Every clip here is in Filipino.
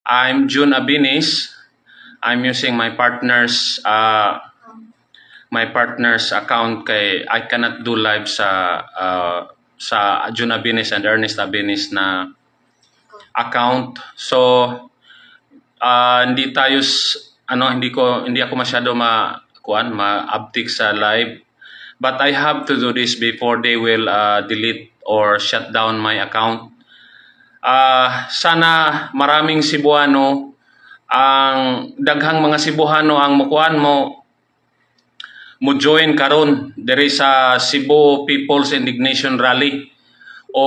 I'm June Abinis. I'm using my partner's account kay I cannot do live sa June Abinis and Ernest Abinis na account. So hindi tayo hindi ako masyado ma-uptick sa live. But I have to do this before they will delete or shut down my account. Sana maraming Cebuano ang daghang mga Cebuano ang mukuan mo join karon diri sa Cebu People's Indignation Rally o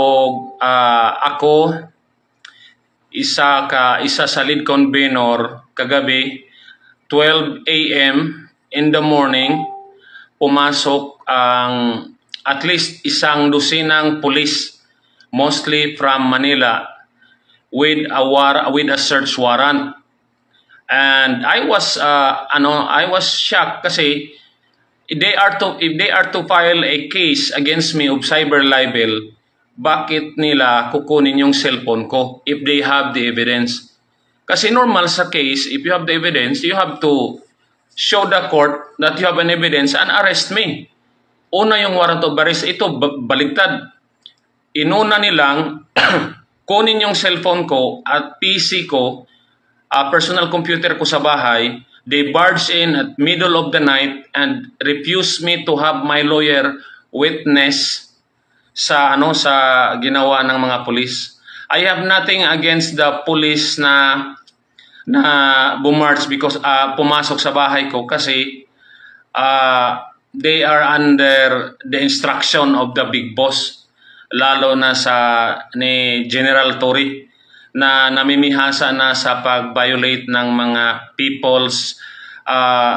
ako isa sa lead convener kagabi 12 a.m. in the morning pumasok ang at least isang dosenang pulis mostly from Manila with a search warrant. And I was shocked kasi if they are to file a case against me of cyber libel, bakit nila kukunin yung cellphone ko if they have the evidence? Kasi normal sa case, if you have the evidence, you have to show the court that you have an evidence and arrest me. Una yung warrant of arrest, ito baligtad. Inuna nilang kunin yung cellphone ko at PC ko, personal computer ko sa bahay. They barged in at middle of the night and refused me to have my lawyer witness sa ginawa ng mga pulis. I have nothing against the police na bumarch because pumasok sa bahay ko kasi they are under the instruction of the big boss, lalo na ni General Torre na namimihasa na sa pag-violate ng mga people's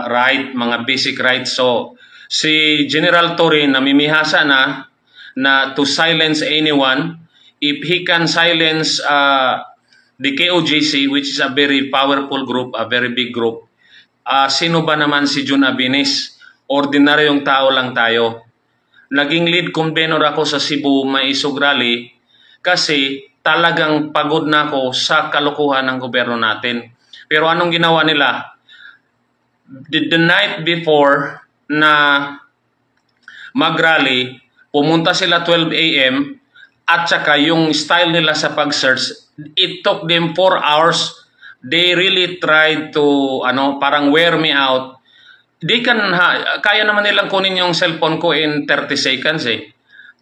right, mga basic rights. So si General Torre namimihasa na to silence anyone. If he can silence the KOJC, which is a very powerful group, a very big group, sino ba naman si June Abinis? Ordinaryong tao lang tayo. Naging lead convener ako sa Cebu Maisog Rally kasi talagang pagod na ako sa kalokohan ng gobyerno natin. Pero anong ginawa nila? The night before na mag-rally, pumunta sila 12 a.m. at saka yung style nila sa pag-search, it took them 4 hours. They really tried to parang wear me out. Kaya naman nilang kunin yung cellphone ko in 30 seconds eh.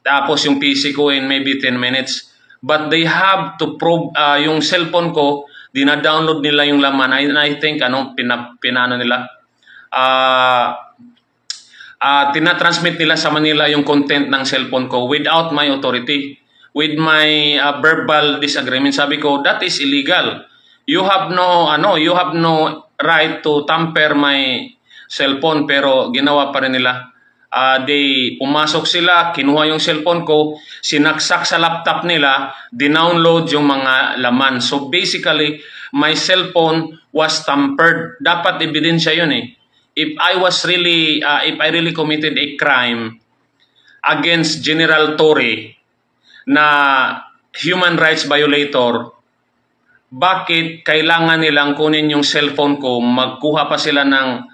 Tapos yung PC ko in maybe 10 minutes. But they have to probe yung cellphone ko, dina-download nila yung laman. I think pinano nila. Tina-transmit nila sa Manila yung content ng cellphone ko without my authority. With my verbal disagreement, sabi ko, that is illegal. You have no right to tamper my cellphone, pero ginawa pa rin nila. Pumasok sila, kinuha yung cellphone ko, sinaksak sa laptop nila, dinownload yung mga laman. So basically, my cellphone was tampered. Dapat ebidensya yun eh. If I really committed a crime against General Torre na human rights violator, bakit kailangan nilang kunin yung cellphone ko, magkuha pa sila ng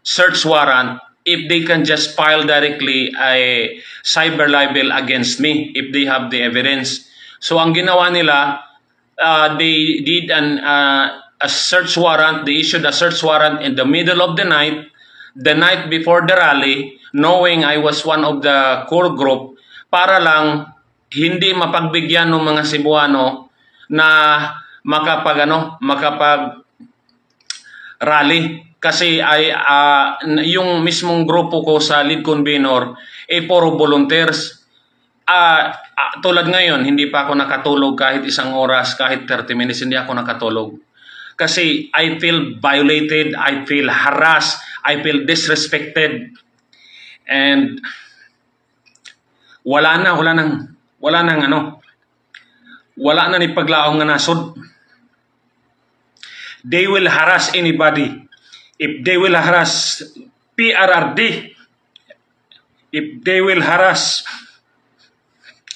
search warrant if they can just file directly a cyber libel against me if they have the evidence? So ang ginawa nila, they did a search warrant. They issued a search warrant in the middle of the night before the rally, knowing I was one of the core group, para lang hindi mapagbigyan ng mga Cebuano na makapag rally. Kasi yung mismong grupo ko sa lead convener puro volunteers. Tulad ngayon, hindi pa ako nakatulog kahit isang oras, kahit 30 minutes hindi ako nakatulog. Kasi I feel violated, I feel harassed, I feel disrespected. And wala na ni paglaong nga nasod. They will harass anybody. If they will harass PRRD, if they will harass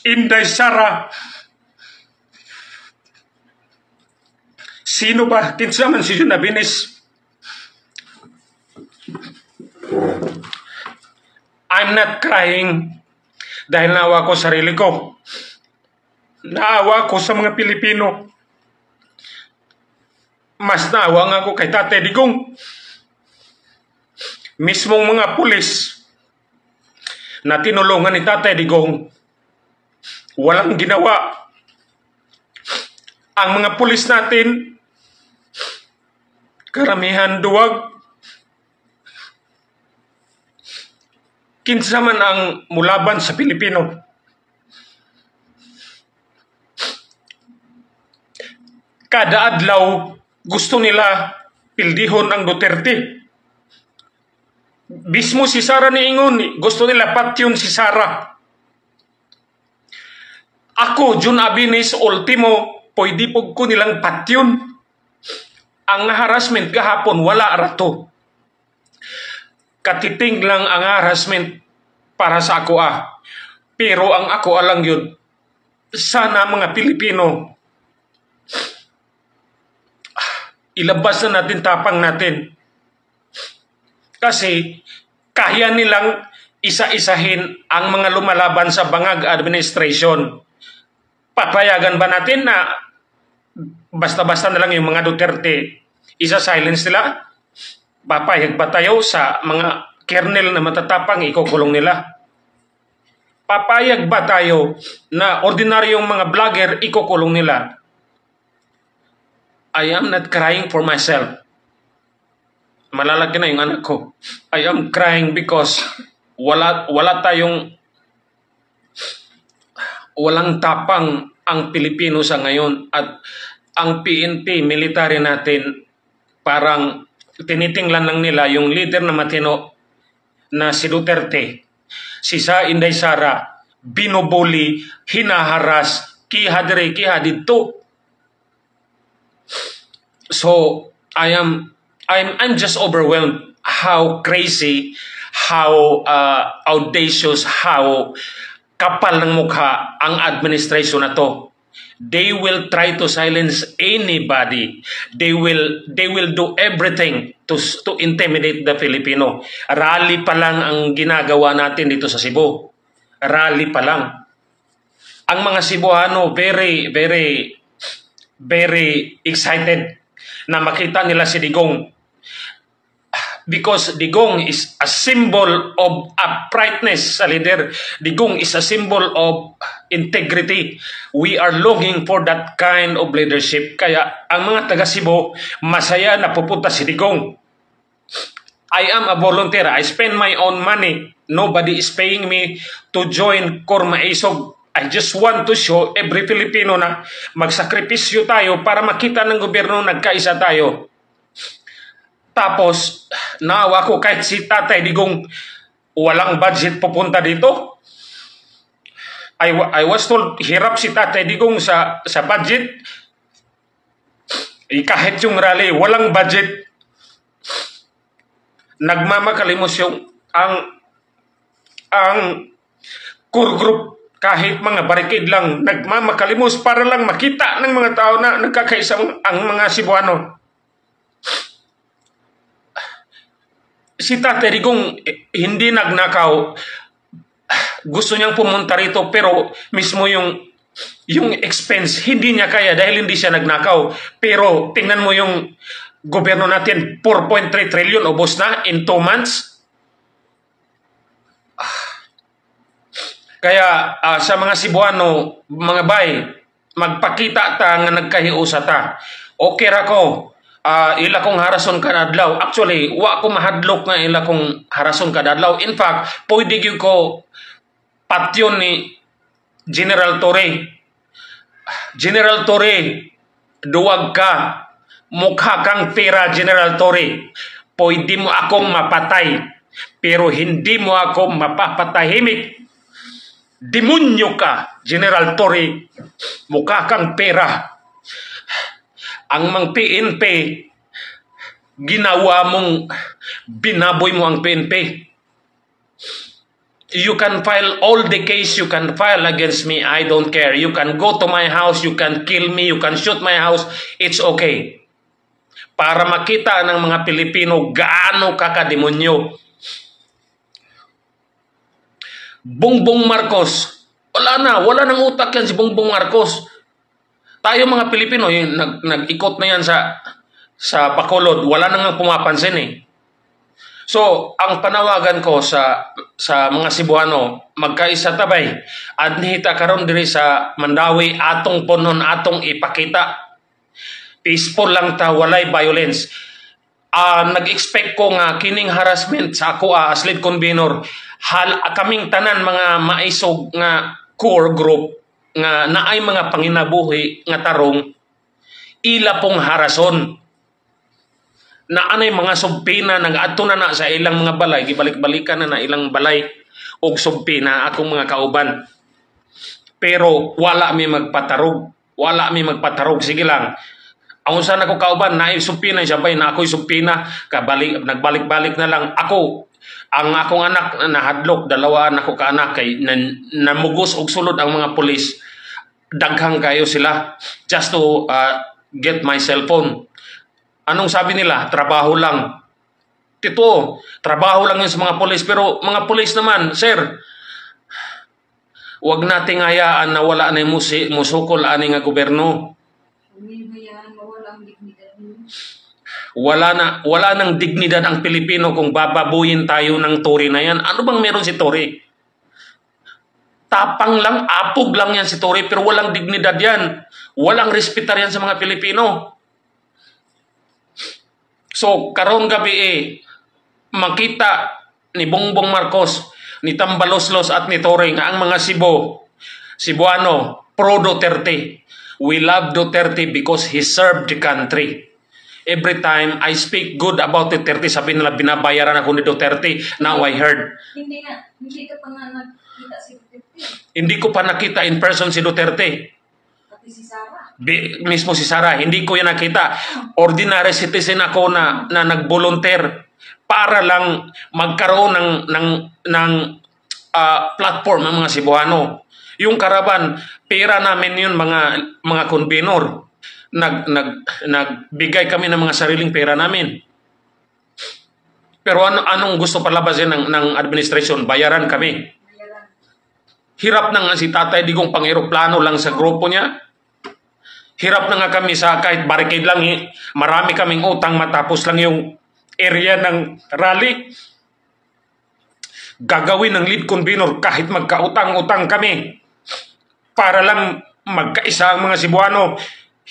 Inday Sara, Sino ba? Kinsa man si Jun Abinis? I'm not crying dahil naawa ko sarili ko. Naawa ko sa mga Pilipino. Mas naawa nga ako kay Tatay Digong. Mismong mga pulis na tinulungan ni Tatay Digong, walang ginawa. Ang mga pulis natin, karamihan duwag. Kinsa man ang mulaban sa Pilipino. Kada adlaw, gusto nila pildihon ang Duterte. Mismo si Sara niingon, gusto nila patyon si Sara. Ako, Jun Abinis, ultimo, pwede po ko nilang patyon. Ang harassment kahapon, wala rato. Katiting lang ang harassment para sa ako Pero ang ako alang yun, sana mga Pilipino, ilabas na natin tapang natin. Kasi kaya nilang isa-isahin ang mga lumalaban sa bangag administration. Papayagan ba natin na basta-basta na lang yung mga Duterte isa-silence nila? Papayag ba tayo sa mga kernel na matatapang ikukulong nila? Papayag ba tayo na ordinaryong mga vlogger ikukulong nila? I am not crying for myself. Malalaki na yung anak ko. I am crying because walang tapang ang Pilipino sa ngayon, at ang PNP military natin parang tinitinglan lang nila yung leader na matino na si Duterte. Si Inday Sara binubuli, hinaharas, kiha dire, kiha dito. So I'm just overwhelmed how crazy, how audacious, how kapal ng mukha ang administration na to. They will try to silence anybody. They will do everything to intimidate the Filipino. Rally pa lang ang ginagawa natin dito sa Cebu. Rally pa lang. Ang mga Cebuano very excited na makita nila si Digong. Because Digong is a symbol of uprightness sa leader. Digong is a symbol of integrity. We are longing for that kind of leadership. Kaya ang mga taga Cebu, masaya na pupunta si Digong. I am a volunteer. I spend my own money. Nobody is paying me to join Korma Isog. I just want to show every Filipino na magsakripisyo tayo para makita ng gobyerno nagkaisa tayo. Tapos, naawa ko kahit si Tatay Digong walang budget pupunta dito. I was told hirap si Tatay Digong sa budget. Kahit yung rally, walang budget. Nagmamakalimos yung ang core group, kahit mga barricade lang, nagmamakalimos para lang makita ng mga tao na nagkakaisa ang mga Cebuano. Si Tatay Digong hindi nagnakaw. Gusto niyang pumunta rito pero mismo yung expense hindi niya kaya dahil hindi siya nagnakaw. Pero tingnan mo yung gobyerno natin, 4.3 trillion ubos na in 2 months. Kaya sa mga Cebuano, mga bay, magpakita ta nga nagkahiusa ta. Okay ra ko. Ila kong harason kadadlaw. Actually, wa ko mahadlok nga ila kong harason kadadlaw. In fact, pwede gyud ko patyon ni General Torre. General Torre, duwag ka. Mukha kang pera, General Torre. Pwede mo akong mapatay. Pero hindi mo ako mapapatahimik. Demonyo ka, General Torre. Mukha kang pera. Ang mga PNP, ginawa mong, binaboy mo ang PNP. You can file all the case you can file against me. I don't care. You can go to my house. You can kill me. You can shoot my house. It's okay. para makita ng mga Pilipino gaano kakademonyo. Bongbong Marcos, wala nang utak yan si Bongbong Marcos. Tayo mga Pilipino, nag-ikot na yan sa Bacolod, wala nang pumapansin eh. So, ang panawagan ko sa mga Cebuano, magkaisa tabay, adnihita karon diri sa Mandawi, atong punon, atong ipakita. Peaceful lang ta, walay violence. Nag-expect ko nga kining harassment sa ako as lead convener, kaming tanan mga maisog nga core group nga naay mga panginabuhi nga tarong ila pong harason na anay mga subpina nag-adto na sa ilang mga balay, gibalik-balikan na ilang balay og subpina akong mga kauban. Pero wala mi magpatarog, sige lang. Ang usan ako kauban na subpina siya bay na ako'y subpina nagbalik-balik na lang ako. Ang akong anak na hadlok, dalawa anak ko ka anak kay namugos og sulod ang mga pulis. Daghang kayo sila just to get my cellphone. Anong sabi nila? Trabaho lang. Ito, trabaho lang yun sa mga polis. Pero mga polis naman, sir, wag nating hayaan na wala na yung musukol ani nga gobyerno. Wala nang dignidad ang Pilipino kung bababuyin tayo ng Tory na yan. Ano bang meron si Tory? Tapang lang, apog lang yan si Tory, pero walang dignidad yan. Walang respetar yan sa mga Pilipino. So, karon gabi makita ni Bongbong Marcos, ni Tambaloslos at ni Tory nga ang mga Cebuano, pro Duterte. We love Duterte because he served the country. Every time I speak good about Duterte, sabi nila binabayaran ako ni Duterte. Now I heard. Hindi ka pa nga nakita si Duterte. Hindi ko pa nakita in person si Duterte. Pati si Sara. Mismo si Sara, hindi ko yan nakita. Ordinary citizen ako na nag-volunteer para lang magkaroon ng platform ng mga Cebuano. Yung karaban, pera namin yun mga convenor. Nagbigay kami ng mga sariling pera namin. Pero anong gusto palabasin ng administration? Bayaran kami. Hirap na nga si Tatay Digong pang-eroplano lang sa grupo niya. Hirap na nga kami sa kahit barricade lang, marami kaming utang matapos lang yung area ng rally. Gagawin ng lead convener kahit magkautang-utang kami para lang magkaisa ang mga Cebuano.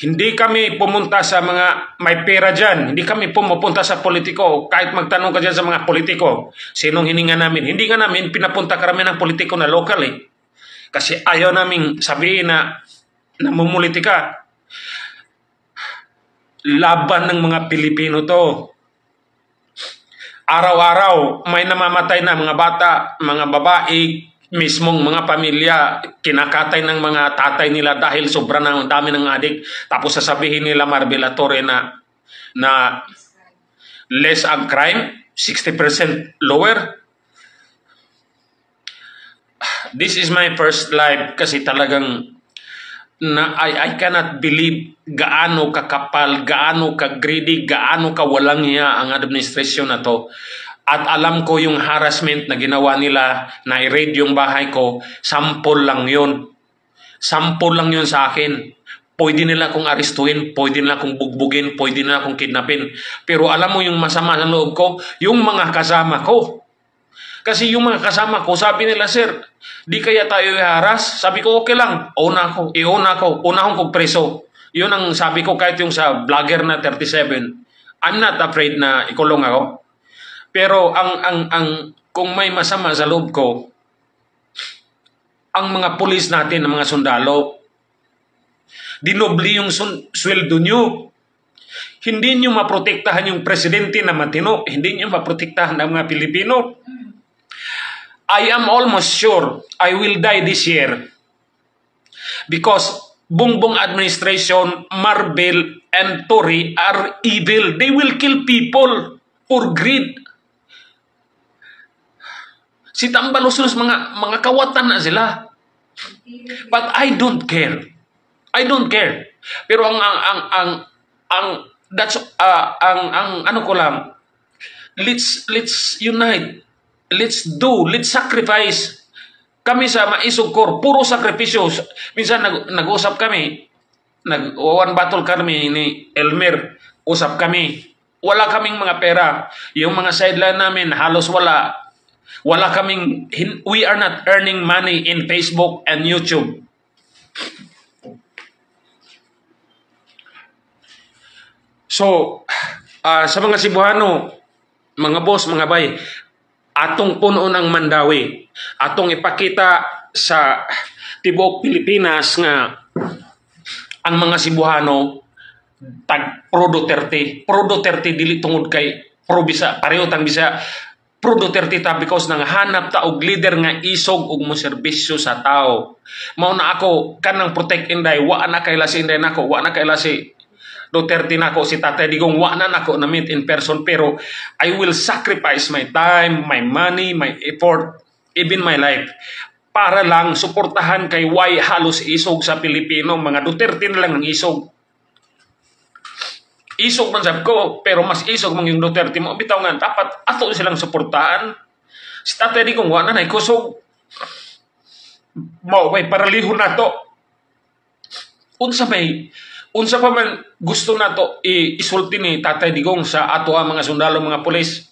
Hindi kami pumunta sa mga may pera dyan. Hindi kami pumupunta sa politiko. Kahit magtanong ka dyan sa mga politiko, sinong hininga namin? Hindi nga namin pinapunta karami ng politiko na local eh. Kasi ayaw namin sabihin na namumulitika. Laban ng mga Pilipino to. Araw-araw may namamatay na mga bata, mga babae, mismong mga pamilya, kinakatay ng mga tatay nila dahil sobra na ang dami ng adik. Tapos sasabihin nila Marbella Torre na less ang crime, 60% lower. This is my first live kasi talagang I cannot believe gaano kakapal, gaano ka-greedy, gaano kawalang hiya ang administrasyon na to. At alam ko yung harassment na ginawa nila na i-raid yung bahay ko, sample lang yun. Sample lang yun sa akin. Pwede nila akong arestuhin, pwede nila akong bugbugin, pwede nila akong kidnapin. Pero alam mo yung masama sa loob ko, yung mga kasama ko. Kasi yung mga kasama ko, sabi nila, sir, di kaya tayo iharas? Sabi ko, okay lang. Iuna ko. Unahon ko preso. Yun ang sabi ko kahit yung sa vlogger na 37. I'm not afraid na ikulong ako. Pero kung may masama sa loob ko, ang mga pulis natin, ang mga sundalo, dinobli yung sweldo nyo. Hindi nyo maprotektahan yung presidente na matino. Hindi nyo maprotektahan ang mga Pilipino. I am almost sure I will die this year because Bongbong administration, Marvel, and Tory are evil. They will kill people for greed. Si Tambaloslos, mga kawatan na sila. But I don't care. I don't care. Pero ang That's ang ano ko lang. Let's unite. Let's sacrifice. Kami sa Maisog Corps, puro sakripisyo. Minsan nag-usap kami, one battle kami ni Elmer, usap kami. Wala kaming mga pera. Yung mga sideline namin, halos wala. Wala kaming, we are not earning money in Facebook and YouTube. So, sa mga Cebuano, mga boss, mga bay, atong puno ng Mandawi, atong ipakita sa tibuok Pilipinas nga ang mga Cebuano tag pro Duterte dili tungod kay pro Bisa, pareho tang Bisa, pro Duterte ta because nang hanap ta og leader nga isog og mo serbisyo sa tao. Mao na ako kanang protect Inday, wa na kay lasi Inday nako, wa na kay lasi Duterte nako, si Tatay Digong wa na nako na meet in person, pero I will sacrifice my time, my money, my effort, even my life para lang suportahan kay why halos isog sa Pilipino, mga Duterte na lang ang isog. Isog man sab ko, pero mas isog man yung Duterte mo. Bitaw nga, dapat ato silang suportahan. Si Tatay Digong wa na kusog. Maway paralihon na to. Unsa pa man gusto nato isulti ni Tatay Digong sa ato mga sundalo, mga pulis.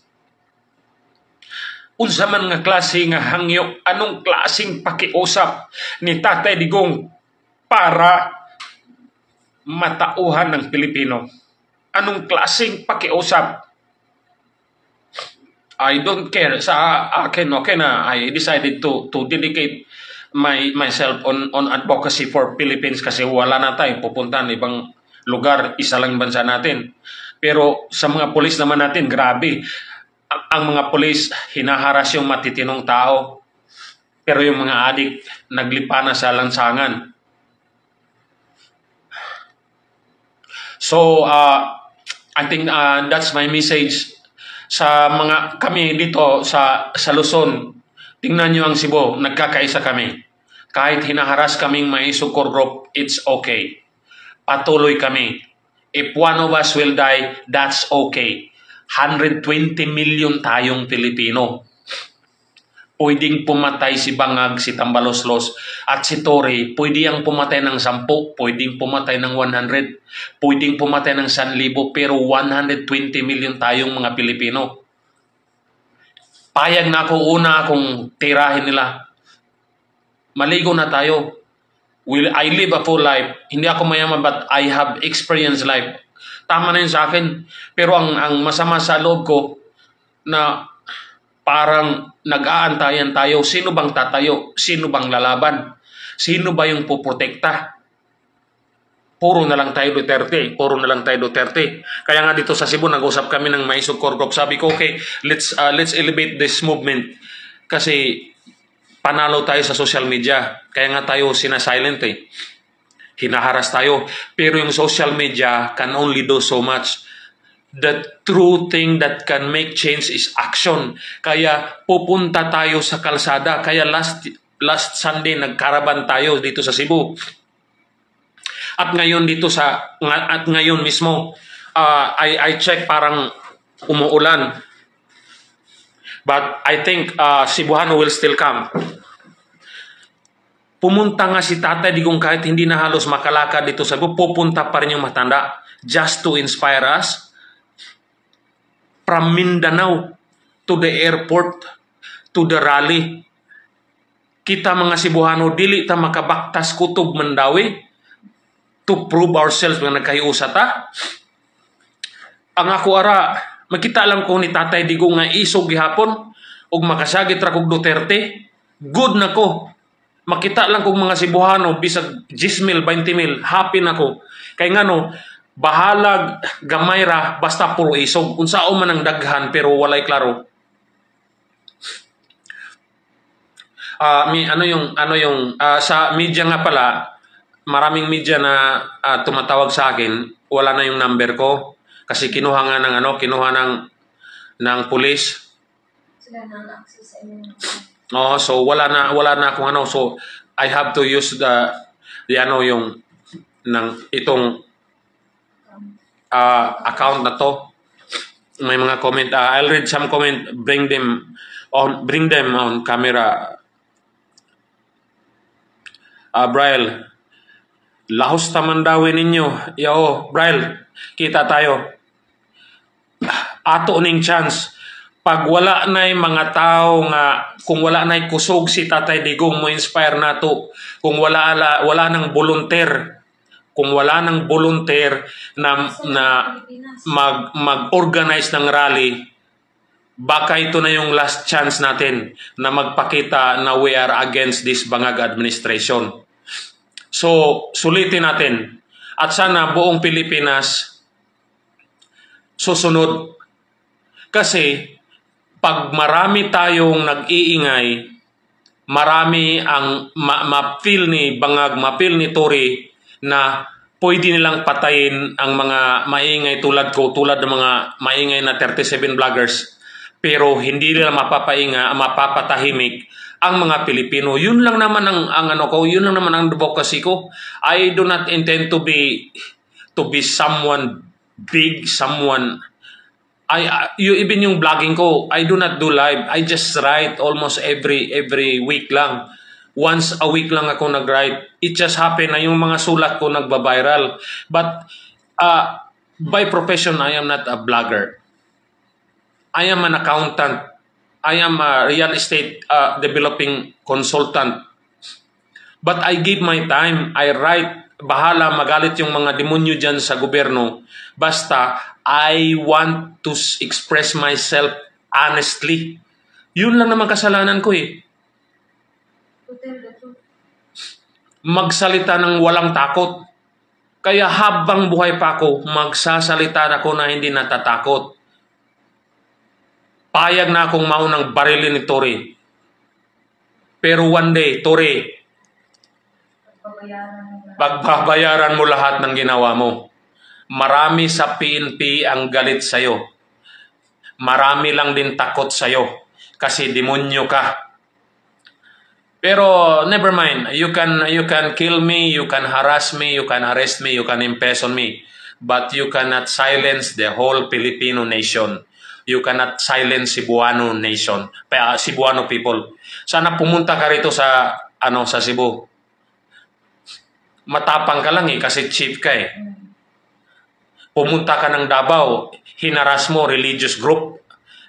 Unsa man nga klase nga hangyo, anong klaseng pakiusap ni Tatay Digong para matauhan ng Pilipino? Anong klaseng pakiusap? I don't care. Sa akin, okay na, I decided to dedicate myself on advocacy for Philippines kasi wala na tayo pupuntahan ibang lugar, isa lang bansa natin. Pero sa mga pulis naman natin, grabe. Ang mga pulis, hinaharas yung matitinong tao. Pero yung mga adik, naglipa na sa lansangan. So, I think that's my message sa mga kami dito sa Luzon. Tingnan nyo ang Cebu, nagkakaisa kami. Kahit hinaharas kaming Maisog Corps Group, it's okay. Patuloy kami. If one of us will die, that's okay. 120 million tayong Pilipino. Pwedeng pumatay si Bangag, si Tambaloslos, at si Tory. Pwede ang pumatay ng 10, pwedeng pumatay ng 100, pwedeng pumatay ng 1,000, pero 120 million tayong mga Pilipino. Payag na ako, una akong tirahin nila. Maligo na tayo. I live a full life. Hindi ako mayaman, but I have experienced life. Tama na yun sa akin. Pero ang masama sa loob ko, na parang nag-aantayan tayo, sino bang tatayo? Sino bang lalaban? Sino ba yung puprotekta? Puro na lang tayo Duterte. Puro na lang tayo Duterte. Kaya nga dito sa Cebu, nag-usap kami ng Maisog Corps Group. Sabi ko, okay, let's elevate this movement. Kasi panalo tayo sa social media. Kaya nga tayo sinasilent eh. Hinaharas tayo. Pero yung social media can only do so much. The true thing that can make change is action. Kaya pupunta tayo sa kalsada. Kaya last Sunday nagkaraban tayo dito sa Cebu. At ngayon ngayon mismo I check parang umuulan. But I think Cebuano will still come. Pumunta nga si Tatay Digong kahit hindi na halos makalakad dito sa Cebu, pupunta pa rin yung matanda just to inspire us. From Mindanao to the airport, to the rally. Kita mga Cebuano, dili ta makabaktas kutob Mandawi to prove ourselves nga nagkahiusa ta. Ang ako ara, makita lang ko ni Tatay Digong nga isog gihapon ug makasagit ra kog Duterte. Good na ko. Makita lang kog mga Cebuano bisag 10,000, 20,000, happy na ko. Kay ngano, bahalag gamay ra basta puro isog. Unsao man ang daghan pero walay klaro. Sa media nga pala, maraming media na tumatawag sa akin, wala na yung number ko kasi kinuha nga ng pulis. Sila nang access sa inyo. So wala na akong so I have to use yung ng itong account na to. May mga comment. I'll read some comment. Bring them on camera. Braille, lahos tamandawin ninyo. Yo, Braille, kita tayo. Ato ning chance. Pag wala na'y mga tao nga, kung wala na'y kusog si Tatay Digong mo inspire nato, kung wala nang volunteer, na mag-organize ng rally, baka ito na yung last chance natin na magpakita na we are against this bangag administration. So, sulitin natin. At sana buong Pilipinas susunod. Kasi, pag marami tayong nag-iingay, marami ang ma-feel ni Bangag, ma-feel ni Tory na pwede nilang patayin ang mga maingay tulad ko, tulad ng mga maingay na 37 vloggers, pero hindi nila mapapatahimik ang mga Pilipino. Yun lang naman ang ano ko, yun lang naman ang advocacy ko. I do not intend to be someone big, someone even yung vlogging ko, I do not do live. I just write almost every week lang. Once a week lang ako nag-write. It just happened na yung mga sulat ko nagba-viral. But by profession, I am not a blogger. I am an accountant. I am a real estate developing consultant. But I give my time. I write. Bahala magalit yung mga demonyo dyan sa gobyerno. Basta, I want to express myself honestly. Yun lang naman kasalanan ko eh. Magsalita ng walang takot. Kaya habang buhay pa ako, magsasalita ako na hindi natatakot. Payag na akong maunang barilin ni Tory. Pero one day, Tory, pagbabayaran mo lahat ng ginawa mo. Marami sa PNP ang galit sa'yo. Marami lang din takot sa'yo. Kasi demonyo ka. Pero never mind. You can kill me, you can harass me, you can arrest me, you can imprison me. But you cannot silence the whole Filipino nation. You cannot silence Cebuano nation. Cebuano people. Sana pumunta ka rito sa Cebu. Matapang ka lang eh kasi chief ka eh. Pumunta ka ng Davao, hinaras mo religious group,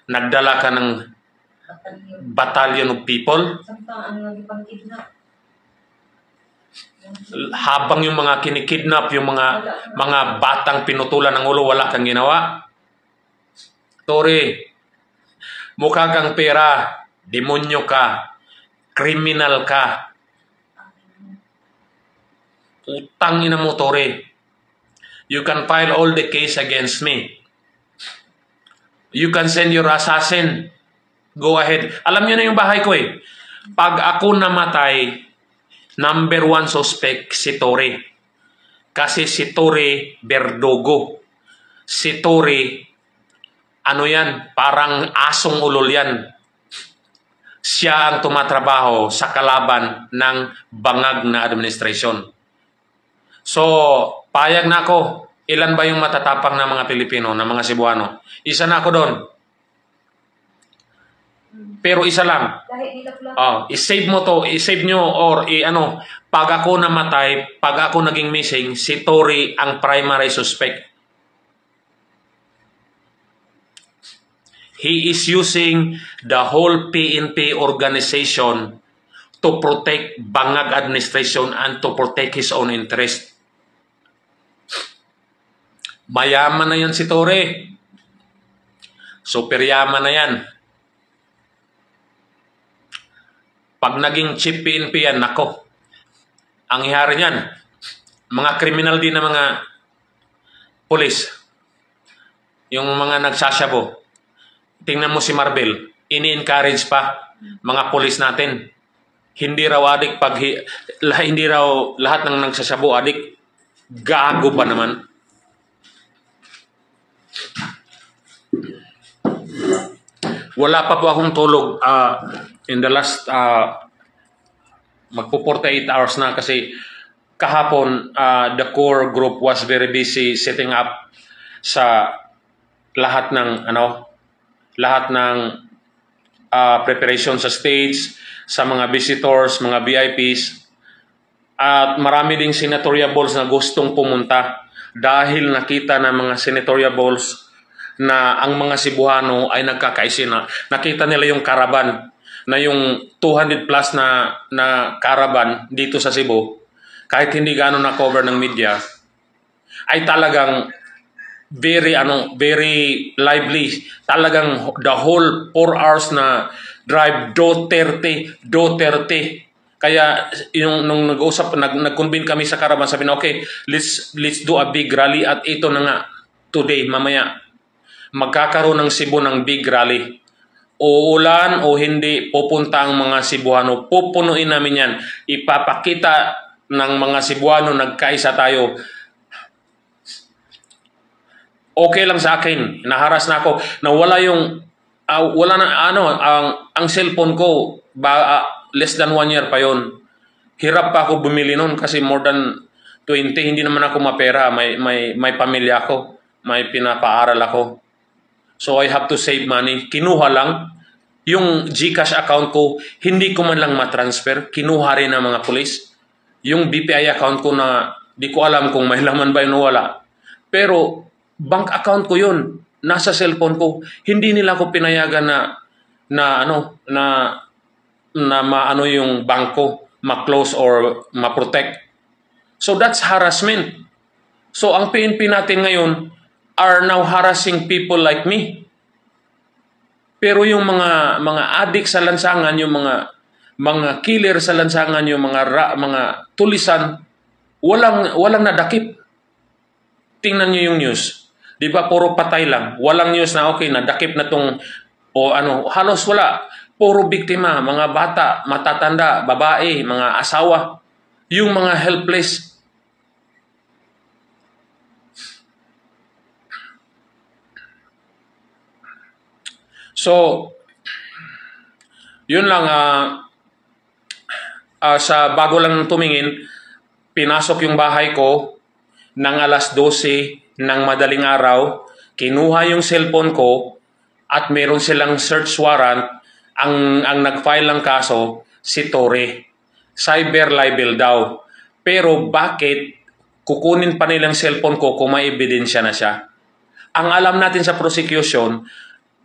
nagdala ka ng battalion of people. Habang yung mga kinikidnap, yung mga batang pinutulan ng ulo, wala kang ginawa. Tory, mukha kang pera, demonyo ka, criminal ka. Utang ina mo, Tory. You can file all the case against me. You can send your assassin. Go ahead. Alam niyo na yung bahay ko eh. Pag ako namatay, number 1 suspect si Tory. Kasi si Tory Berdugo. Si Tory, ano yan? Parang asong ulol yan. Siya ang tumatrabaho sa kalaban ng bangag na administration. So, payag na ako. Ilan ba yung matatapang na mga Pilipino, na mga Cebuano? Isa na ako doon. Pero isa lang. I-save mo to, i-save nyo, or pag ako namatay, pag ako naging missing, si Tory ang primary suspect. He is using the whole PNP organization to protect bangag administration and to protect his own interest. Mayaman na yan si Tory. Super yaman na yan. Pag naging chief PNP yan, nako. Ang ihari niyan, mga kriminal din na mga pulis. Yung mga nagsasabo. Tingnan mo si Marbel, ini-encourage pa mga pulis natin. Hindi raw adik hindi raw lahat ng nagsasabo adik. Gago pa naman. Wala pa po akong tulog in the last magpo 48 hours na kasi kahapon the core group was very busy setting up sa lahat ng preparation sa stage, sa mga visitors, mga VIPs, at marami ding senatoriables na gustong pumunta dahil nakita ng mga senatoriables na ang mga Cebuano ay nagkakaisina. Nakita nila yung caravan, na yung 200 plus na caravan dito sa Cebu, kahit hindi gaano na cover ng media, ay talagang very lively. Talagang the whole 4 hours na drive, Duterte. Kaya yung nung nag-convene kami sa caravan, sabi na okay, let's do a big rally, at ito na nga today, mamaya magkakaroon ng Cebu ng big rally. Uulan o hindi, pupunta ang mga Cebuano, pupunuin namin yan. Ipapakita ng mga Cebuano nagkaisa tayo. Okay lang sa akin, naharas na ako, na wala ang cellphone ko, less than 1 year pa yon. Hirap pa ako bumili noon kasi more than 20, hindi naman ako mapera, may pamilya ako, may pinapaaral ako. So I have to save money. Kinuha lang yung GCash account ko, hindi ko man lang matransfer, kinuha rin ng mga pulis. Yung BPI account ko na di ko alam kung may laman ba yun o wala. Pero bank account ko yun, nasa cellphone ko. Hindi nila ako pinayagan na maano yung bangko, ma-close or ma-protect. So that's harassment. So ang PNP natin ngayon are now harassing people like me. Pero yung mga adik sa lansangan, yung mga killer sa lansangan, yung mga tulisan, walang nadakip. Tingnan niyo yung news. Di ba puro patay lang? Walang news na okay, nadakip na tong halos wala. Puro biktima, mga bata, matatanda, babae, mga asawa, yung mga helpless. So, yun lang, sa bago lang tumingin, pinasok yung bahay ko ng alas 12 ng madaling araw, kinuha yung cellphone ko, at meron silang search warrant. Ang nag-file ng kaso, si Torre. Cyber libel daw. Pero bakit kukunin pa nilang cellphone ko kung may ebidensya na siya? Ang alam natin sa prosecution,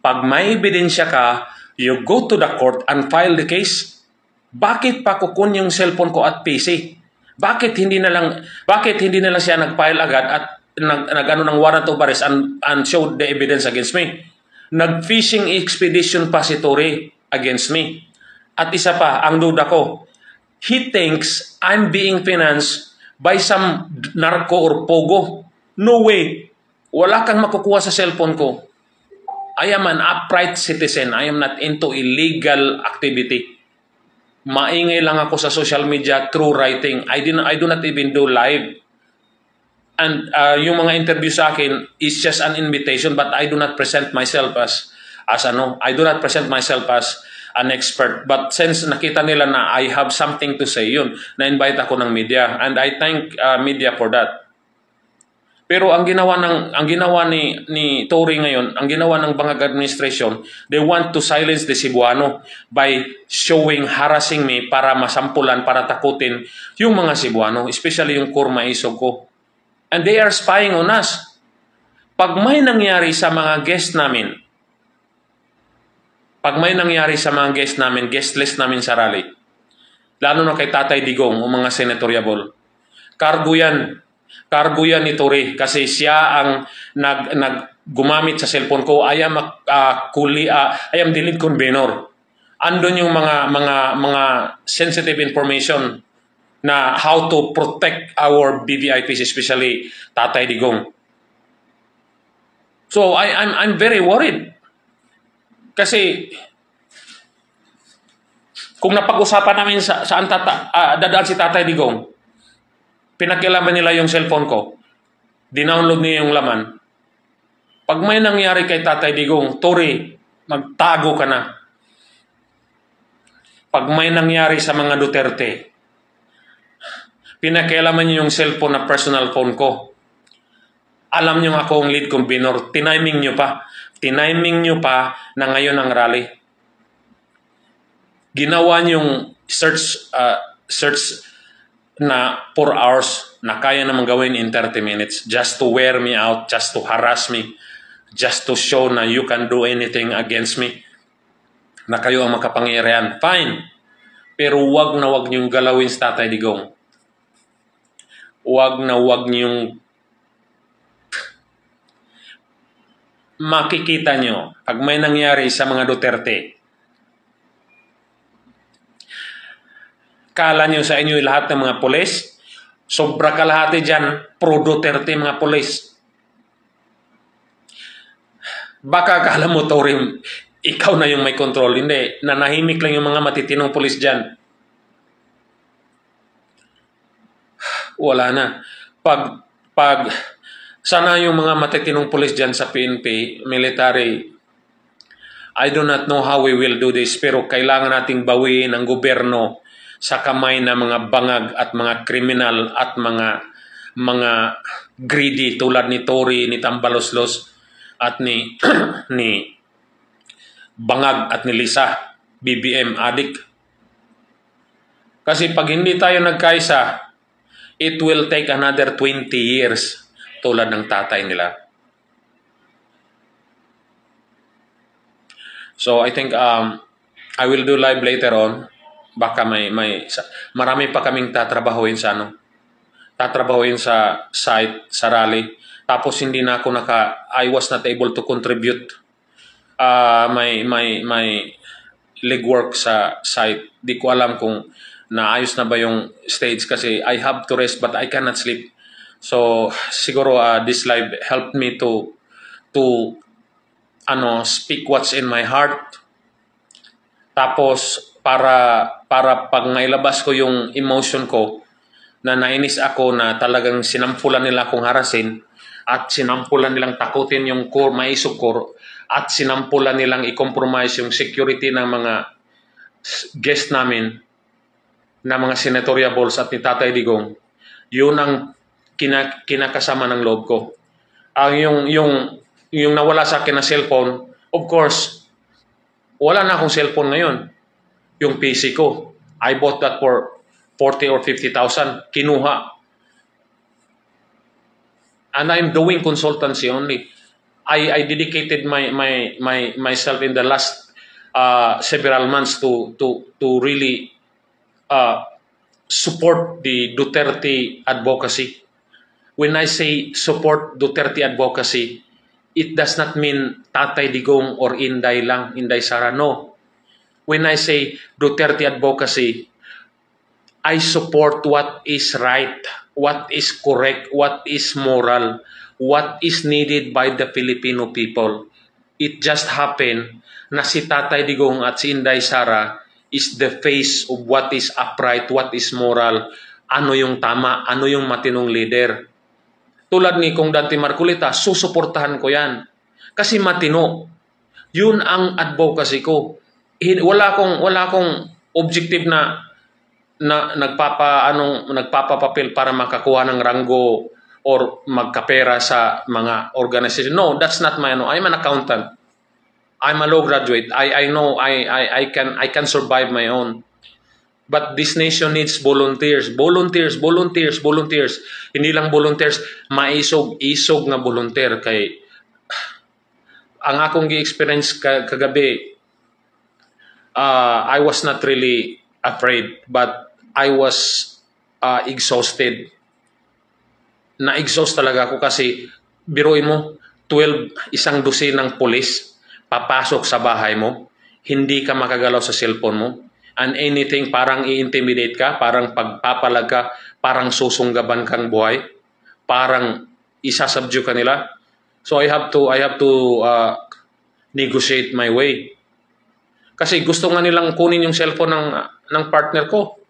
pag may ebidensya ka, you go to the court and file the case. Bakit pa kukunin yung cellphone ko at PC? Bakit hindi na lang siya nag-file agad at nag-ano ng warrant of arrest and showed the evidence against me? Nag-fishing expedition pa si Torre against me. At isa pa, ang duda ko, he thinks I'm being financed by some narco or pogo. No way. Wala kang makukuha sa cellphone ko. I am an upright citizen. I am not into illegal activity. Maingay lang ako sa social media through writing. I do not even do live. And yung mga interview sa akin is just an invitation, but I do not present myself as I do not present myself as an expert. But since nakita nila na I have something to say, yun, na-invite ako ng media, and I thank media for that. Pero ang ginawa ni Torre ngayon, ang ginawa ng Bangag administration, they want to silence the Cebuano by harassing me para masampulan, para takutin yung mga Cebuano, especially yung core maisog ko. And they are spying on us. Pag may nangyari sa mga guest namin, guest list namin sa rally, lalo na kay Tatay Digong o mga senatoriable, cargo yan ni Torre kasi siya ang gumamit sa cellphone ko. I am the lead convener. Andun yung mga sensitive information na how to protect our BVIPs, especially Tatay Digong. So I'm very worried. Kasi kung napag-usapan namin saan dadaan si Tatay Digong, pinakialaman nila yung cellphone ko, dinownload niya yung laman. Pag may nangyari kay Tatay Digong, Torre, magtago ka na. Pag may nangyari sa mga Duterte, pinakialaman niya yung cellphone na personal phone ko. Alam nyo ako ang lead convener. Tiniming nyo pa. Tiniming nyo pa na ngayon ang rally. Ginawa nyong search na 4 hours na kaya naman gawin in 30 minutes just to wear me out, just to harass me, just to show na you can do anything against me, na kayo ang makapangyarihan. Fine. Pero wag na wag niyong galawin sa Tatay Digong. Wag na wag niyong makikita nyo pag may nangyari sa mga Duterte. Kala nyo sa inyo lahat ng mga pulis, sobra kalahati dyan, pro-Duterte mga pulis. Baka kala mo, Torim, ikaw na yung may control. Hindi, nanahimik lang yung mga matitinong pulis dyan. Wala na. Pag sana yung mga matitinong pulis dyan sa PNP, military, I do not know how we will do this, pero kailangan nating bawiin ang gobyerno sa kamay na mga bangag at mga kriminal at mga greedy tulad ni Tory, ni Tambaloslos at ni ni Bangag at ni Lisa, BBM addict. Kasi pag hindi tayo nagkaisa, it will take another 20 years tulad ng tatay nila. So I think I will do live later on. Baka marami pa kaming tatrabahuin sa tatrabahuin sa site, sa rally. Tapos hindi na ako I was not able to contribute my legwork sa site. Di ko alam kung naayos na ba yung stage kasi I have to rest but I cannot sleep. So siguro this live helped me to speak what's in my heart. Tapos para pag nailabas ko yung emotion ko na nainis ako na talagang sinampulan nila akong harasin at sinampulan nilang takutin yung core, maisog core, at sinampulan nilang i-compromise yung security ng mga guest namin na mga senatoriables at ni Tatay Digong. Yun ang kinakasama ng loob ko. Ang yung nawala sa akin na cellphone, of course, wala na akong cellphone ngayon. Yung PC ko, I bought that for 40 or 50,000. Kinuha. And I'm doing consultancy only. I dedicated myself in the last several months to really support the Duterte advocacy. When I say support Duterte advocacy, it does not mean Tatay Digong or Inday lang, Inday Sara. No. When I say Duterte advocacy, I support what is right, what is correct, what is moral, what is needed by the Filipino people. It just happened na si Tatay Digong at si Inday Sara is the face of what is upright, what is moral, ano yung tama, ano yung matinong leader. Tulad ni Kong Dante Marcolita, susuportahan ko yan. Kasi matino. Yun ang advocacy ko. Wala akong objective na nagpapapapil para makakuha ng ranggo or magkapera sa mga organization. No, that's not my I'm an accountant. I'm a law graduate. I know I can survive my own. But this nation needs volunteers. Volunteers. Hindi lang volunteers, maisog na volunteer kay ang akong gi-experience kagabi. I was not really afraid, but I was exhausted. Na-exhaust talaga ako kasi biruin mo, 12 dosenang pulis papasok sa bahay mo, hindi ka makagalaw sa cellphone mo, and anything parang i-intimidate ka, parang pagpapalag ka, parang susunggaban kang buhay, parang isasubdue ka nila. So I have to negotiate my way. Kasi gusto nga nilang kunin yung cellphone ng partner ko.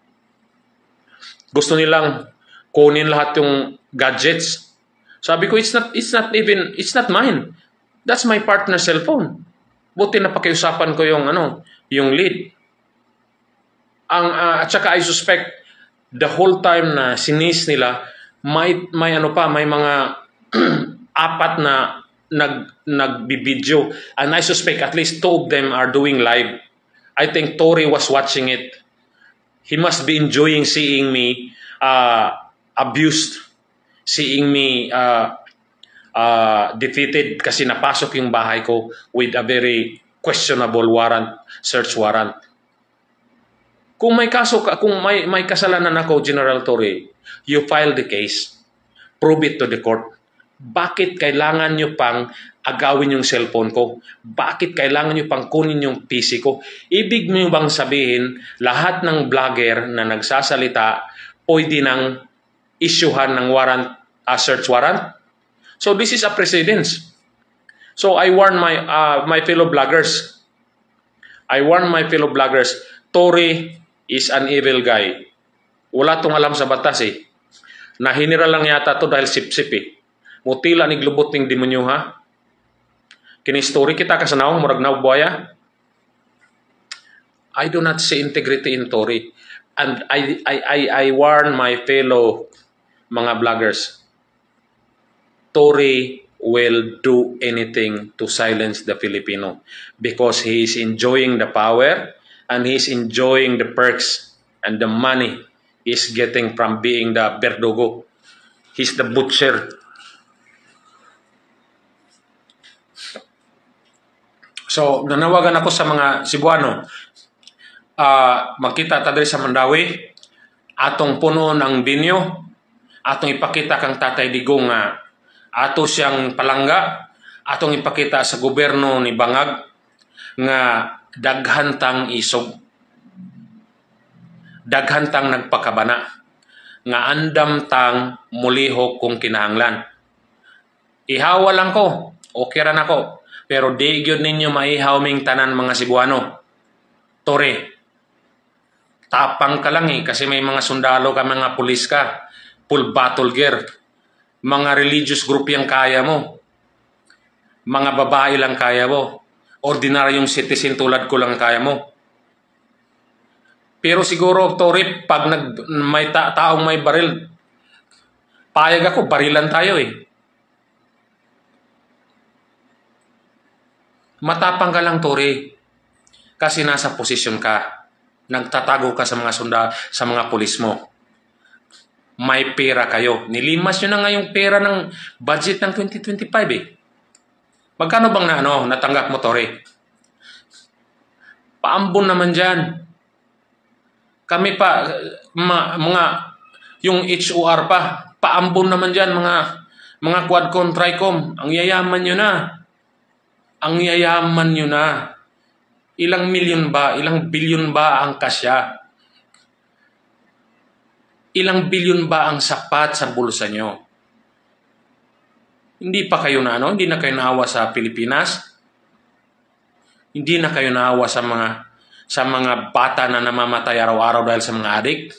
Gusto nilang kunin lahat yung gadgets. Sabi ko, it's not mine. That's my partner's cellphone. Buti na pakiusapan ko yung lead. At saka I suspect the whole time na sinis nila, may mga apat na nagbibideo, and I suspect at least 2 of them are doing live. I think Tory was watching it. He must be enjoying seeing me abused, seeing me defeated kasi napasok yung bahay ko with a very questionable warrant, search warrant. Kung may kaso ka, kung may kasalanan ako, General Tory, you file the case, prove it to the court. Bakit kailangan nyo pang agawin yung cellphone ko? Bakit kailangan nyo pang kunin yung PC ko? Ibig nyo bang sabihin, lahat ng vlogger na nagsasalita, pwede nang issuehan ng warrant, search warrant? So this is a precedence. So I warn my fellow vloggers. Tory is an evil guy. Wala tong alam sa batas eh. Nahinira lang yata to dahil sip-sip eh. Mutila ni glubot ning demonyo ha. Kini story kita kasanaw murag na buaya. I do not see integrity in Tory. And I warn my fellow mga vloggers. Tory will do anything to silence the Filipino because he is enjoying the power and he is enjoying the perks and the money he's getting from being the Verdugo. He's the butcher. So, nanawagan ako sa mga Cebuano. Magkita ta diri sa Mandawi, atong puno ng binyo, atong ipakita kang Tatay Digong nga ato siyang palangga, atong ipakita sa gobyerno ni Bangag nga daghantang isog, daghantang nagpakabana, nga andam tang mulihok kung kinahanglan. Ihawa lang ko, okay ra nako, pero di gyud ninyo maihaw ming tanan mga Cebuano. Tory, tapang ka lang eh, kasi may mga sundalo ka, mga pulis ka, full battle gear. Mga religious group yung kaya mo. Mga babae lang kaya mo. Ordinaryong citizen tulad ko lang kaya mo. Pero siguro, Tory, pag may taong may baril, payag ako, barilan tayo eh. Matapang ka lang, Tory. Kasi nasa posisyon ka. Nagtatago ka sa mga pulis mo. May pera kayo. Nilimas nyo na nga yung pera ng budget ng 2025 eh. Magkano bang natanggap mo, Tory? Paambon naman dyan. Kami pa, yung HOR pa, paambon naman dyan, mga Quadcom, Tricom. Ang yayaman nyo na. Ang yayaman nyo na. Ilang milyon ba, ilang bilyon ba ang kasya? Ilang bilyon ba ang sapat sa bulsa nyo? Hindi pa kayo hindi na kayo naawa sa Pilipinas? Hindi na kayo naawa sa mga bata na namamatay araw-araw dahil sa mga adik?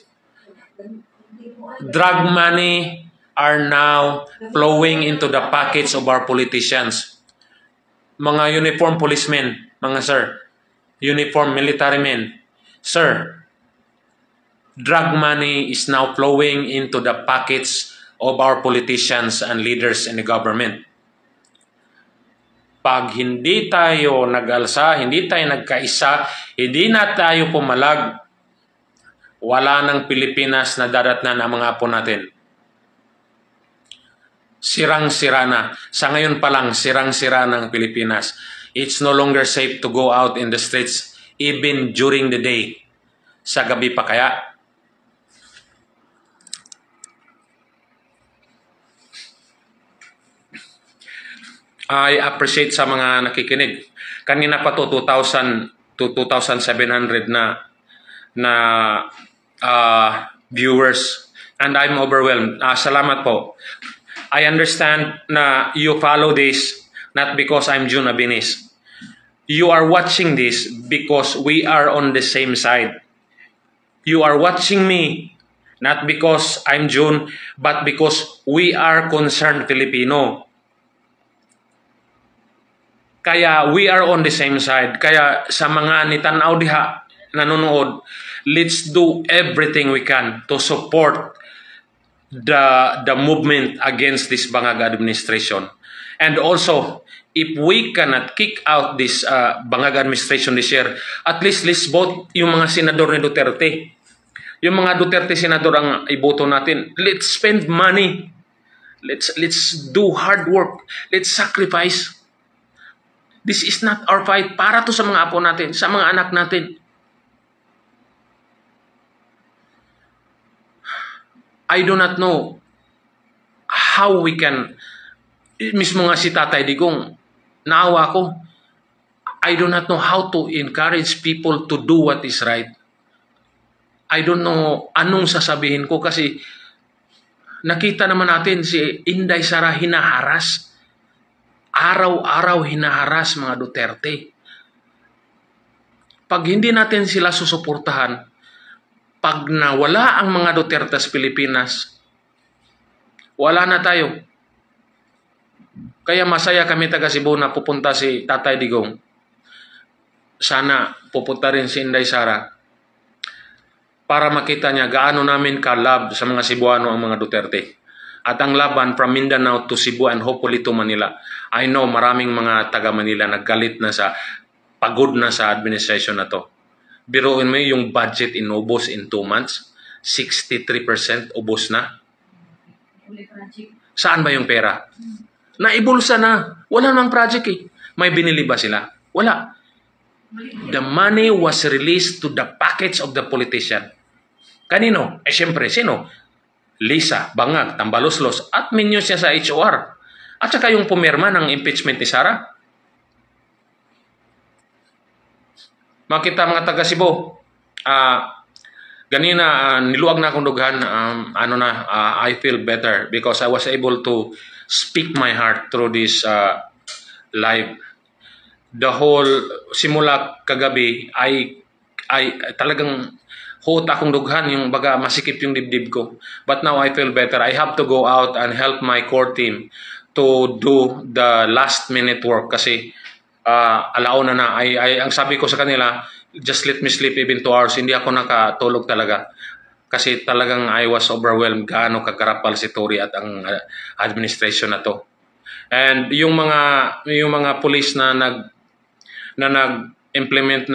Drug money are now flowing into the pockets of our politicians. Mga uniform policemen, mga sir, uniform military men, sir, drug money is now flowing into the pockets of our politicians and leaders in the government. Pag hindi tayo nag-alsa, hindi tayo nagkaisa, hindi na tayo pumalag, wala ng Pilipinas na dadatnan ang mga apo natin. Sirang-sira na. Sa ngayon pa lang, sirang-sira ng Pilipinas. It's no longer safe to go out in the streets even during the day. Sa gabi pa kaya. I appreciate sa mga nakikinig. Kanina pa to 2,000 to 2,700 na viewers, and I'm overwhelmed. Salamat po. I understand na you follow this not because I'm June Abinis. You are watching this because we are on the same side. You are watching me not because I'm June, but because we are concerned Filipino. Kaya we are on the same side. Kaya sa mga nitanaw diha nanonood, let's do everything we can to support the movement against this Bangag administration. And also, if we cannot kick out this Bangag administration this year, at least let's vote yung mga senador ni Duterte. Yung mga Duterte senador ang iboto natin. Let's spend money. Let's do hard work. Let's sacrifice. This is not our fight. Para to sa mga apo natin, sa mga anak natin. I do not know how we can, mismo nga si Tatay Digong, naawa ko, I do not know how to encourage people to do what is right. I don't know anong sasabihin ko kasi nakita naman natin si Inday Sara hinaharas. Araw-araw hinaharas mga Duterte. Pag hindi natin sila susuportahan, pag nawala ang mga Duterte sa Pilipinas, wala na tayo. Kaya masaya kami taga Cebu na pupunta si Tatay Digong. Sana pupunta rin si Inday Sara para makita niya gaano namin ka-love sa mga Cebuano ang mga Duterte. At ang laban from Mindanao to Cebu and hopefully to Manila. I know maraming mga taga Manila naggalit na pagod na sa administration na to. Biruin mo yung budget inubos in 2 months. 63% ubos na. Saan ba yung pera? Naibulsa na. Wala namang project eh. May binili ba sila? Wala. The money was released to the pockets of the politician. Kanino? Siyempre, sino? Lisa, Bangag, Tambaloslos, at minyo siya sa HOR. At saka yung pumirma ng impeachment ni Sara. Makita mga taga Cebu, ganina niluag na akong dughan, I feel better because I was able to speak my heart through this live. The whole, simula kagabi, ay talagang hot akong dughan, yung baga masikip yung dibdib ko. But now I feel better. I have to go out and help my core team to do the last minute work kasi alauna na. Ang sabi ko sa kanila, just let me sleep even 2 hours. Hindi ako nakatulog talaga. Kasi talagang I was overwhelmed gaano kagarapal si Tory at ang administration na to. And yung mga police na nag-implement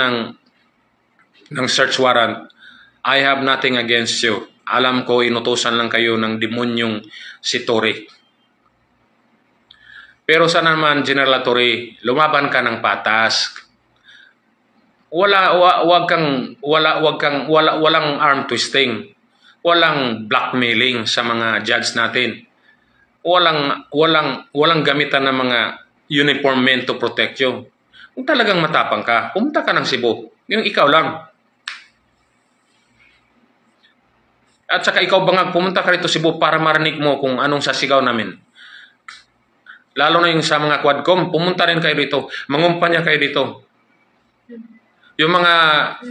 ng search warrant, I have nothing against you. Alam ko inutusan lang kayo ng demonyong si Tory. Pero sana naman, General Tory, lumaban ka ng patas. Walang arm twisting. Walang blackmailing sa mga judge natin. Walang gamitan ng mga uniform men to protect you. Kung talagang matapang ka, pumunta ka ng Cebu. Yung ikaw lang. At saka ikaw Bangag, pumunta ka rito Cebu para marinig mo kung anong sasigaw namin. Lalo na yung sa mga Quadcom, pumunta rin kayo dito. Mangumpanya kayo dito. Yung mga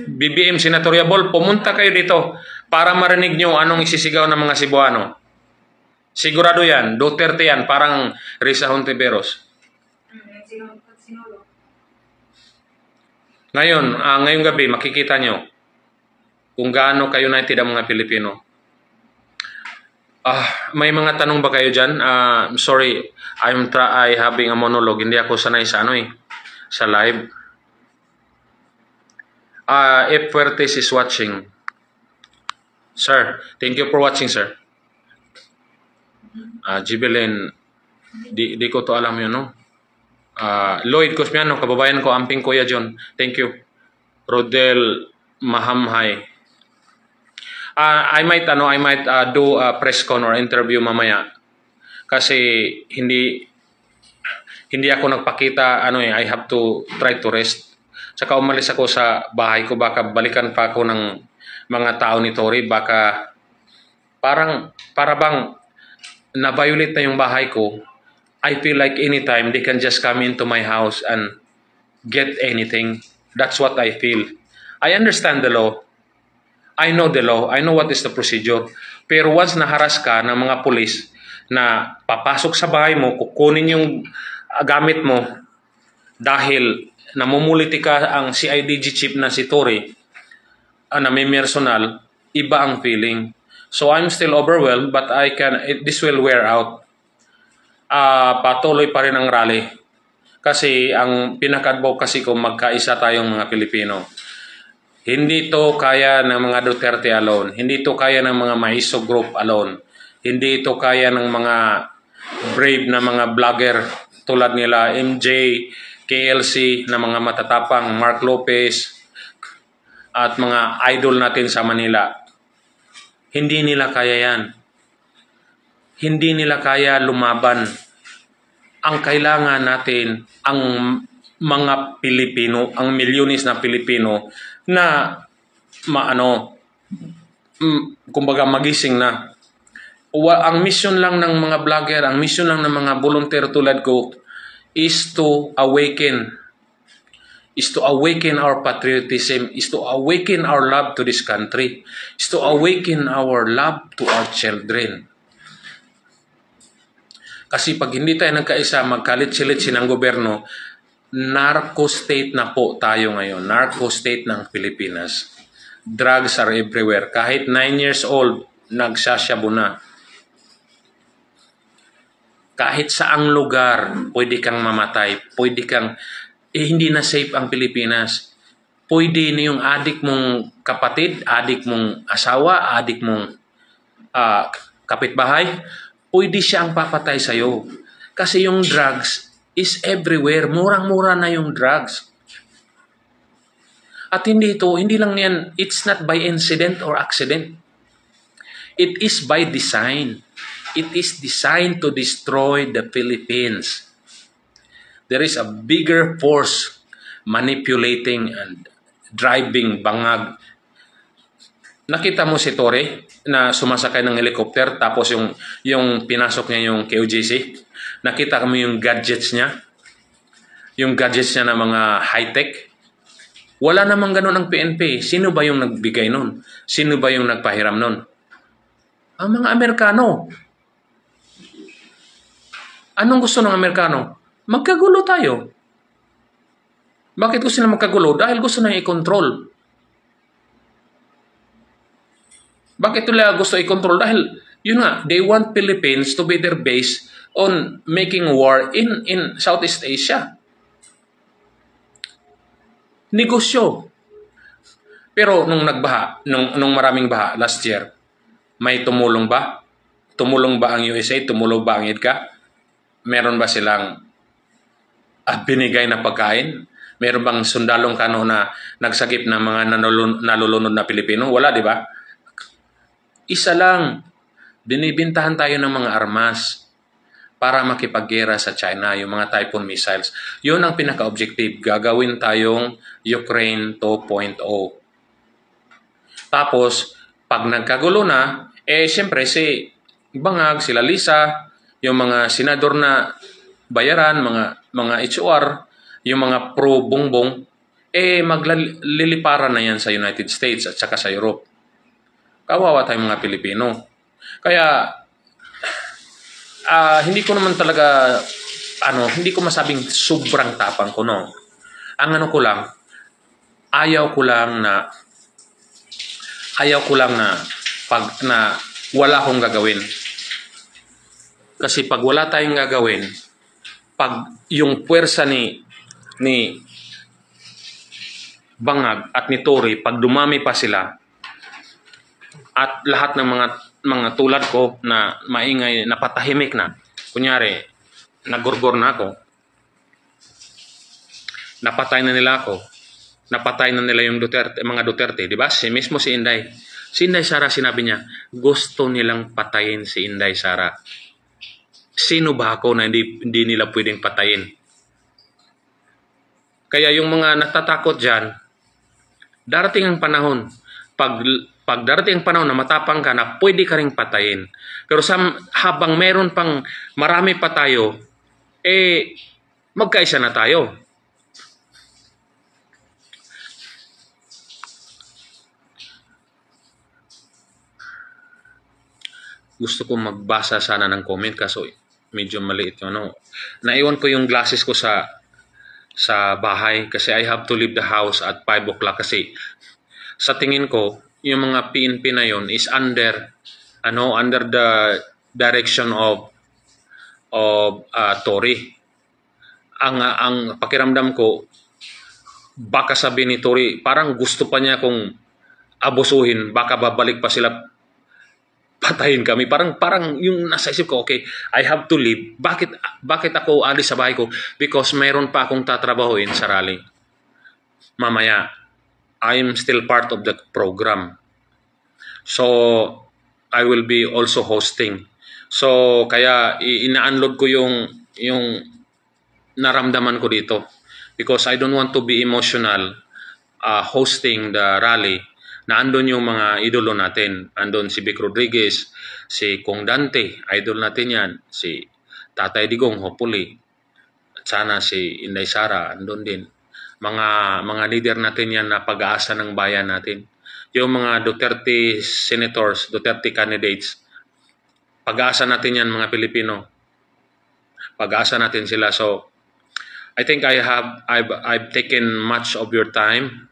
BBM senatoriable, pumunta kayo dito para marinig nyo anong isisigaw ng mga Cebuano. Sigurado yan. Duterte yan. Parang Risa Hontiveros. Ngayon, ngayong gabi, makikita nyo kung gaano kayo united ang mga Pilipino. May mga tanong ba kayo dyan? Sorry, I'm having a monologue. Hindi ako sanay sa sa live. If Fuertes is watching. Sir, thank you for watching, sir. Jibelin, di ko to alam yun, no? Lloyd Cosmiano, kababayan ko, amping Kuya John. Thank you. Rodel Mahamhay. I might do a press con or interview mamaya kasi hindi ako nagpakita I have to try to rest. Saka umalis ako sa bahay ko, baka balikan pa ako ng mga tao ni Tory, baka para bang na-violate na yung bahay ko. I feel like anytime they can just come into my house and get anything. That's what I feel. I understand the law. I know the law. I know what is the procedure. Pero once naharas ka ng mga pulis na papasok sa bahay mo, kukunin yung gamit mo dahil namumuliti ka ang CIDG chief na si Tory, na may personal, iba ang feeling. So I'm still overwhelmed but this will wear out. patuloy pa rin ang rally. Kasi ang pinaka-advocacy ko, magkaisa tayong mga Pilipino. Hindi to kaya ng mga Duterte alone. Hindi to kaya ng mga Maiso Group alone. Hindi to kaya ng mga brave na mga vlogger tulad nila MJ, KLC na mga matatapang, Mark Lopez, at mga idol natin sa Manila. Hindi nila kaya yan. Hindi nila kaya lumaban. Ang kailangan natin, ang mga Pilipino, ang milyones na Pilipino na kumbaga magising na. Ang mission lang ng mga vlogger, ang mission lang ng mga volunteer tulad ko is to awaken our patriotism, is to awaken our love to this country, is to awaken our love to our children. Kasi pag hindi tayo nagkaisa, magkalit-silit ng gobyerno, narco state na po tayo ngayon. Narco state ng Pilipinas. Drugs are everywhere. Kahit 9 years old, nagsasyabu na. Kahit saang lugar, pwede kang mamatay. Pwede kang, hindi na safe ang Pilipinas. Pwede na yung adik mong kapatid, adik mong asawa, adik mong kapitbahay, pwede siya ang papatay sa'yo. Kasi yung drugs is everywhere. Murang-mura na yung drugs. At hindi lang yan, it's not by incident or accident. It is by design. It is designed to destroy the Philippines. There is a bigger force manipulating and driving bangag. Nakita mo si Torre na sumasakay ng helicopter tapos yung pinasok niya yung KOJC. Nakita mo yung gadgets niya. Yung gadgets niya na mga high-tech. Wala namang ganun ang PNP. Sino ba yung nagbigay nun? Sino ba yung nagpahiram nun? Ang mga Amerikano. Anong gusto ng Amerikano? Magkagulo tayo. Bakit gusto nila magkagulo? Dahil gusto nila i-control. Bakit nila gusto i-control? Dahil, yun nga, they want Philippines to be their base on making war in Southeast Asia. Negosyo. Pero nung nagbaha, nung maraming baha last year, may tumulong ba? Tumulong ba ang USA? Tumulong ba ang IDCA? Meron ba silang binigay na pagkain? Meron bang sundalong kano na nagsagip na mga nalulunod na Pilipino? Wala, di ba? Isa lang, binibintahan tayo ng mga armas para makipaggera sa China, yung mga Typhoon missiles. Yun ang pinaka-objective. Gagawin tayong Ukraine 2.0. Tapos, pag nagkagulo na, siyempre si Bangag, sila Lisa, yung mga senador na bayaran, mga HOR, yung mga pro-bongbong, magliliparan na yan sa United States at saka sa Europe. Kawawa tayong mga Pilipino. Kaya, hindi ko naman talaga, hindi ko masabing sobrang tapang ko, no. Ang ko lang, ayaw ko lang na wala akong gagawin. Kasi pag wala tayong gagawin, pag yung puwersa ni Bangag at ni Tory, pag dumami pa sila, at lahat ng mga tulad ko na maingay, napatahimik na, kunyari, nagurgor na ako, napatay na nila ako, napatay na nila yung mga Duterte, di ba? Mismo si Inday. Si Inday Sara, sinabi niya, gusto nilang patayin si Inday Sara. Sino ba ako na hindi nila pwedeng patayin? Kaya yung mga natatakot dyan, darating ang panahon, pag darating ang panahon na matapang ka na pwede ka ring patayin. Pero habang meron pang marami pa tayo, magkaisa na tayo. Gusto ko magbasa sana ng comment kaso medyo maliit yun. Naiwan ko yung glasses ko sa bahay kasi I have to leave the house at 5 o'clock kasi sa tingin ko yung mga PNP na yun is under the direction of of Tory. Ang pakiramdam ko, baka sabi ni Tory, parang gusto pa niya kung abusuhin, baka babalik pa sila, patayin kami. Parang yung nasa isip ko, okay, I have to leave. Bakit ako alis sa bahay ko? Because mayroon pa akong tatrabahuin sa rally. Mamaya, I am still part of the program. So, I will be also hosting. So, kaya ina-unload ko yung naramdaman ko dito. Because I don't want to be emotional hosting the rally. Na andun yung mga idolo natin. Andun si Vic Rodriguez, si Kong Dante, idol natin yan. Si Tatay Digong, hopefully. At sana si Inday Sara, andun din. Mga leader natin yan na pag-aasa ng bayan natin. Yung mga Duterte senators, Duterte candidates, pag-aasa natin yan mga Pilipino. Pag-aasa natin sila. So, I think I've taken much of your time.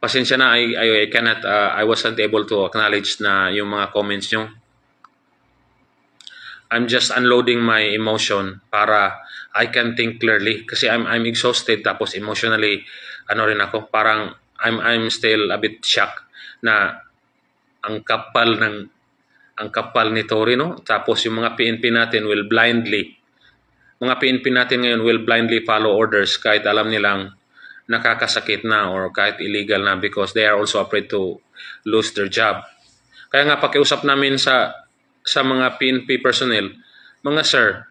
Pasensya na, I cannot, I wasn't able to acknowledge na yung mga comments nyo. I'm just unloading my emotion para I can think clearly. Kasi I'm exhausted, tapos emotionally, ano rin ako, parang I'm still a bit shocked na ang kapal ni Tory, no? Tapos yung mga PNP natin mga PNP natin ngayon will blindly follow orders kahit alam nilang nakakasakit na or kahit illegal na because they are also afraid to lose their job. Kaya nga pakiusap namin sa mga PNP personnel, mga sir,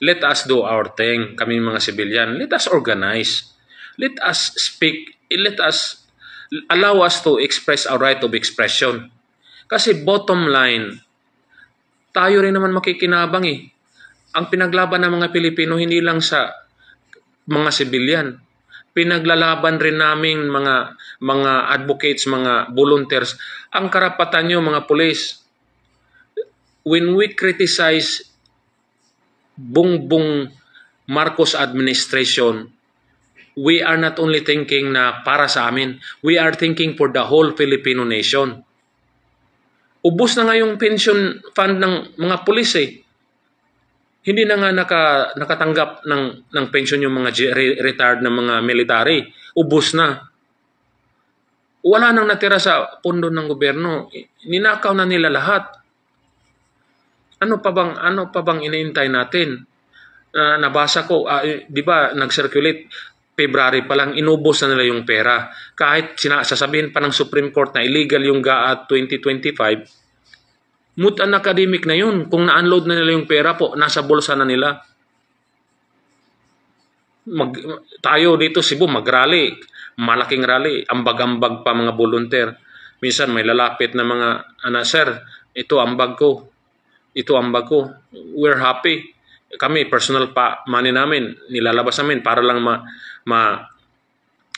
let us do our thing, kami mga civilian. Let us organize. Let us speak. Allow us to express our right of expression. Kasi bottom line, tayo rin naman makikinabang eh. Ang pinaglaban ng mga Pilipino hindi lang sa mga civilian. Pinaglalaban rin namin mga advocates, mga volunteers. Ang karapatan nyo mga pulis. When we criticize Bongbong Marcos administration, we are not only thinking na para sa amin, we are thinking for the whole Filipino nation. Ubos na nga yung pension fund ng mga pulis eh. Hindi na nga nakatanggap ng pension yung mga retired na mga military. Ubos na. Wala nang natira sa pondo ng gobyerno. Ninakaw na nila lahat. Ano pa bang inaintay natin? Nabasa ko, di ba, nag-circulate February pa lang, inubos na nila yung pera. Kahit sasabihin pa ng Supreme Court na illegal yung GAA 2025, moot an academic na yun. Kung na-unload na nila yung pera po, nasa bulsa na nila. Tayo dito Cebu, mag-rally. Malaking rally. Ambag-ambag pa mga volunteer. Minsan may lalapit na mga, sir, ito ambag ko. Ito ambag ko. We're happy. Kami, personal pa money namin, nilalabas namin para lang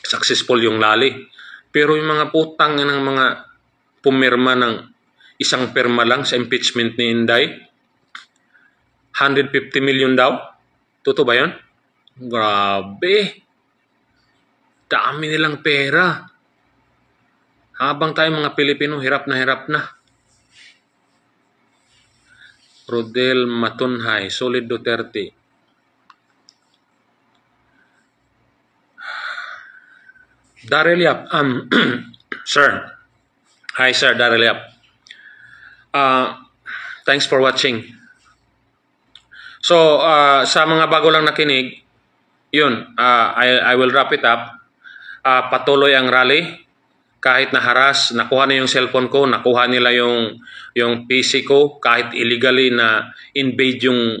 successful yung rally. Pero yung mga putang ng mga pumirma ng isang pirma lang sa impeachment ni Inday, 150 million daw. Totoo ba yun? Grabe. Dami nilang pera. Habang tayo mga Pilipino, hirap na hirap na. Rodel Matunhay, Solid Duterte. Daryl Yap, sir. Hi sir, Daryl Yap. Thanks for watching. So, sa mga bago lang nakinig, yun, I will wrap it up. Patuloy ang rally. Kahit naharas, nakuha na yung cellphone ko, nakuha nila yung PC ko, kahit illegally na invade yung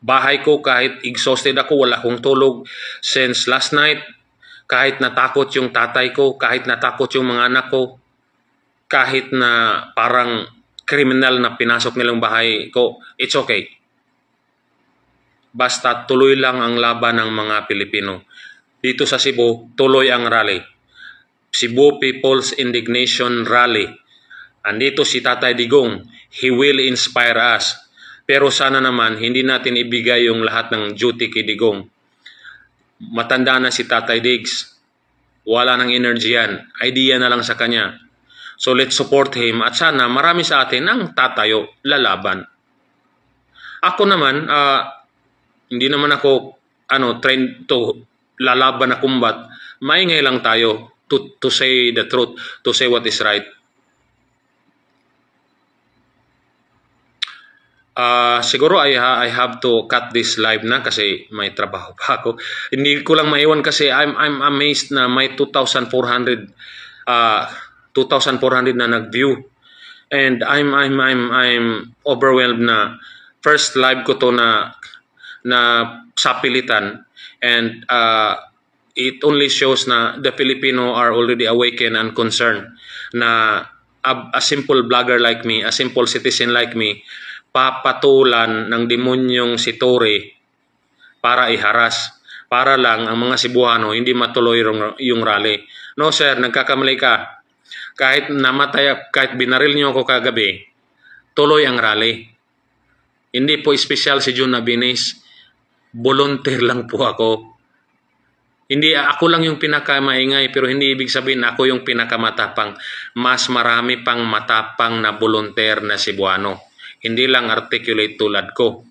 bahay ko, kahit exhausted ako, wala akong tulog since last night, kahit natakot yung tatay ko, kahit natakot yung mga anak ko, kahit na parang criminal na pinasok nilang bahay ko, it's okay. Basta tuloy lang ang laban ng mga Pilipino. Dito sa Cebu, tuloy ang rally. Cebu People's Indignation Rally. Andito si Tatay Digong. He will inspire us. Pero sana naman, hindi natin ibigay yung lahat ng duty kay Digong. Matanda na si Tatay Diggs. Wala nang energy yan. Idea na lang sa kanya. So let's support him. At sana marami sa atin ang tatayo, lalaban. Ako naman, hindi naman ako trained to lalaban na kumbat. Maingay lang tayo to say the truth, to say what is right. Siguro I have to cut this live na kasi may trabaho pa ako. Hindi ko lang maiwan kasi I'm amazed na may 2,400 na nag-view. And I'm overwhelmed na first live ko to na sapilitan, and it only shows na the Filipino are already awakened and concerned na a simple blogger like me, a simple citizen like me, papatulan ng demonyong si Tory para iharas, para lang ang mga Cebuano hindi matuloy yung rally. No sir, nagkakamali ka. Kahit namatay, kahit binaril niyo ako kagabi, tuloy ang rally. Hindi po espesyal si Jun Nabinis. Volunteer lang po ako. Hindi ako lang yung pinakamaingay, pero hindi ibig sabihin ako yung pinakamatapang. Mas marami pang matapang na volunteer na Cebuano. Hindi lang articulate tulad ko.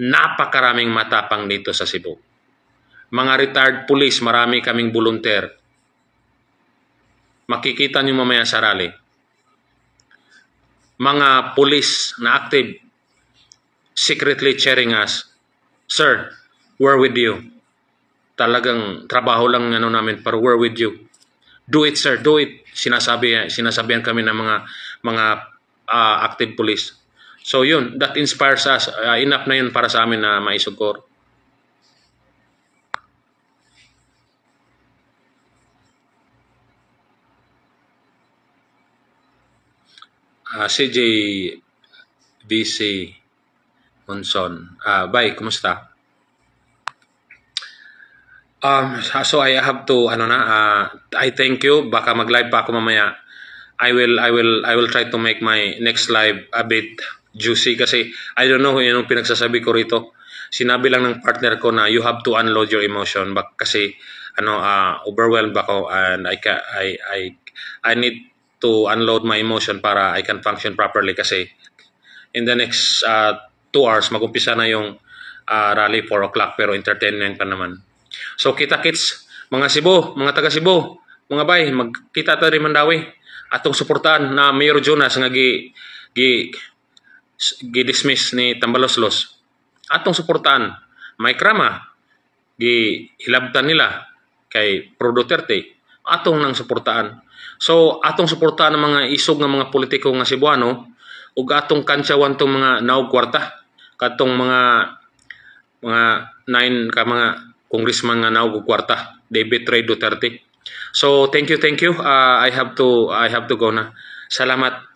Napakaraming matapang dito sa Cebu. Mga retired police, marami kaming volunteer. Makikita niyo mamaya sa rally. Mga police na active, secretly cheering us. Sir, we're with you. Talagang trabaho lang namin, pero we're with you. Do it sir, do it. Sinasabihan kami ng mga active police. So yun, that inspires us. Enough na yun para sa amin na maisugor. CJ BC Monson. Bye, kumusta? So I have to I thank you. Baka mag-live pa ako mamaya. I will try to make my next live a bit juicy kasi I don't know kung anong pinagsasabi ko rito. Sinabi lang ng partner ko na you have to unload your emotion kasi overwhelmed ako, and I need to unload my emotion para I can function properly kasi in the next 2 hours mag-umpisa na yung rally 4 o'clock pero entertainment pa naman. So kita-kits mga Cebu, mga taga Cebu, mga bay, magkita ta rin Mandawi atong suportahan na Mayor Jonas nga gi-dismiss ni Tambaloslos. Atong suportahan may krama hilabtan nila kay Pro Duterte, atong nang suportahan. So atong suportahan ng mga isog nga mga politiko nga Cebuano ug atong kantsawan tong mga naog kwarta katong mga 9 ka mga congressman nga naog kwarta, they betray Duterte. So thank you. I have to go na. Salamat.